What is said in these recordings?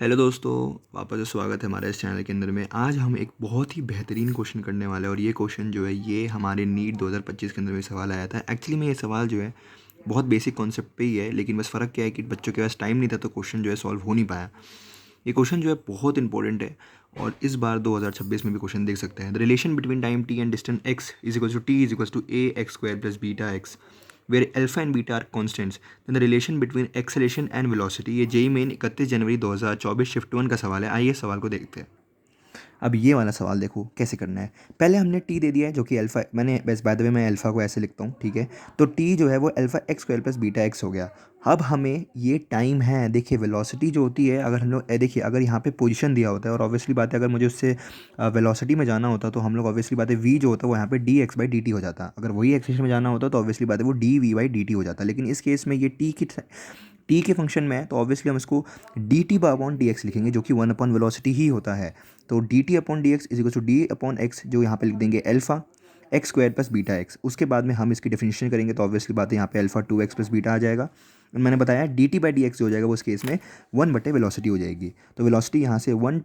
Hello दोस्तों, वापस से स्वागत है हमारे इस चैनल के अंदर में। आज हम एक बहुत ही बेहतरीन क्वेश्चन करने वाले हैं और ये क्वेश्चन जो है ये हमारे नीट 2025 के अंदर में सवाल आया था। एक्चुअली में ये सवाल जो है बहुत बेसिक कॉन्सेप्ट पे ही है, लेकिन बस फ़र्क क्या है कि बच्चों के पास टाइम नहीं था तो क्वेश्चन जो है सॉल्व हो नहीं पाया। ये क्वेश्चन जो है बहुत इंपॉर्टेंट है और इस बार 2026 में भी क्वेश्चन देख सकते हैं। The relation between time t and distance x is equals to t is equals to a x square plus beta x where alpha and beta are constants. Then the relation between acceleration and velocity. ये JEE Main 31 जनवरी 2024 shift 1 का सवाल है। आइए सवाल को देखते हैं। अब ये वाला सवाल देखो कैसे करना है। पहले हमने टी दे दिया है जो कि अल्फ़ा, मैंने बस बाय द वे मैं अल्फ़ा को ऐसे लिखता हूँ, ठीक है। तो टी जो है वो alpha x square plus beta x हो गया। अब हमें ये टाइम है, देखिए वेलोसिटी जो होती है, अगर हम लोग देखिए अगर यहाँ पे पोजीशन दिया होता है और ऑब्वियसली बात है अगर मुझे उससे वेलोसिटी में जाना होता तो हम लोग ऑब्वियसली बात है वी जो होता है वो यहाँ पे D x by d t हो जाता। अगर वही एक्सेशन में जाना होता तो ऑब्वियसली बात है वो d we by d t हो जाता। लेकिन इस केस में ये टी के फंक्शन में है तो ऑब्वियसली हम इसको D t upon d x लिखेंगे जो कि वन अपॉन वेलोसिटी ही होता है। तो d t upon d x is equal to d upon x, जो यहाँ पे लिख देंगे alpha x square plus beta x. उसके बाद में हम इसकी डेफिनेशन करेंगे तो ऑब्वियसली बात है यहाँ पे alpha two X plus beta आ जाएगा। मैंने बताया D T by D X जो हो जाएगा वो उस केस में वन बटे वेलोसिटी हो जाएगी। तो वेलोसिटी यहाँ से one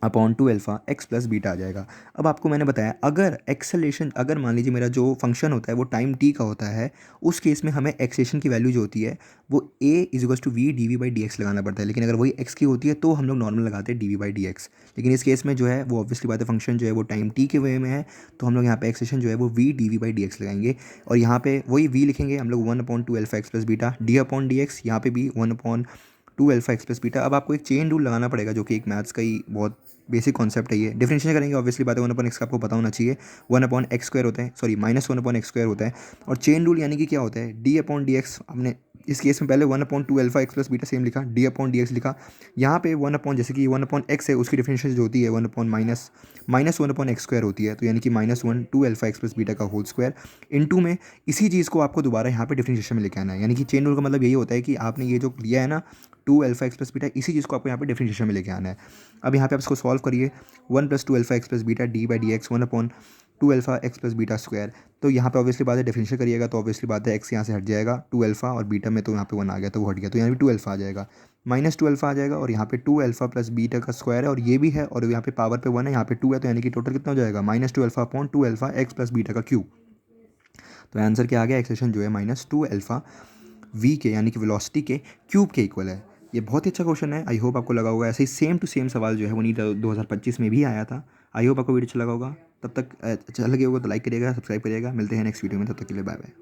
upon two alpha x plus beta आ जाएगा। अब आपको मैंने बताया अगर एक्सेलेरेशन, अगर मान लीजिए मेरा जो फंक्शन होता है वो टाइम टी का होता है, उस केस में हमें एक्सेलेरेशन की वैल्यू जो होती है वो A is equals to V D we by D X लगाना पड़ता है। लेकिन अगर वही एक्स की होती है तो हम लोग नॉर्मल लगाते हैं d we by D x. लेकिन इस केस में जो है वो ऑब्वियसली बात है फंक्शन जो है वो टाइम टी के वे में है, तो हम लोग यहाँ पे एक्सेलेरेशन जो है वो v D we by D x लगाएंगे। और यहाँ पे वही वी लिखेंगे हम लोग one upon two alpha x plus beta d upon d x, यहाँ पे भी one upon two alpha x plus beta. अब आपको एक चेन रूल लगाना पड़ेगा जो कि एक मैथ्स का ही बहुत बेसिक कॉन्सेप्ट है। ये डिफरेंशिएशन करेंगे ऑब्वियसली बात है वन अपॉन एक्स का आपको पता होना चाहिए, वन अपॉन एक्स स्क्वायर होता है, sorry minus one upon x square होता है। और चेन रूल यानी कि क्या होता है, डी अपॉन डी एक्स हमने इस केस में पहले one upon two alpha x plus beta same लिखा, डी अपॉन डी एक्स लिखा। यहाँ पे वन अपॉन, जैसे कि वन अपॉन एक्स है उसकी डिफरेंशिएशन जो होती है one upon minus minus one upon x square होती है, तो यानी कि minus one two alpha x plus beta का होल स्क्वायर इनटू में इसी चीज़ को आपको दोबारा यहाँ पे डिफरेंशिएशन में लेके आना है। यानी कि चेन रूल का मतलब यही होता है कि आपने ये जो लिया है ना two alpha x plus beta, इसी चीज़ को आपको यहाँ पे डिफरेंशिएशन में लेके आना है। अब यहाँ पे आप इसको सॉल्व करिए, one plus two alpha x plus beta D by D x one upon two alpha x plus beta square. तो यहाँ पे ऑब्वियसली बात है डिफरेंशियल करिएगा तो ऑब्वियसली बात है एक्स यहाँ से हट जाएगा, टू अल्फ़ा और बीटा में तो यहाँ पे वन आ गया तो वो हट गया, तो यहाँ पे टू अल्फ़ा आ जाएगा, माइनस टू अल्फ़ा आ जाएगा और यहाँ पे टू अल्फ़ा प्लस बीटा का स्क्वायर है और ये भी है और यहाँ पे पावर पे वन है, यहाँ पे टू है, तो यानी कि टोटल कितना हो जाएगा minus two alpha upon two alpha x plus beta का क्यूब। तो आंसर क्या आ गया, एक्सप्रेशन जो है माइनस टू अल्फ़ा वी के यानी कि वेलोसिटी के क्यूब के इक्वल है। ये बहुत ही अच्छा क्वेश्चन है, आई होप आपको लगा होगा। ऐसे ही सेम टू सेम सवाल जो है वो नीट 2025 में भी आया था। आई होप आपको वीडियो अच्छा लगा होगा। तब तक अच्छा लगे होगा तो लाइक करिएगा, सब्सक्राइब करिएगा। मिलते हैं नेक्स्ट वीडियो में, तब तक के लिए बाय बाय।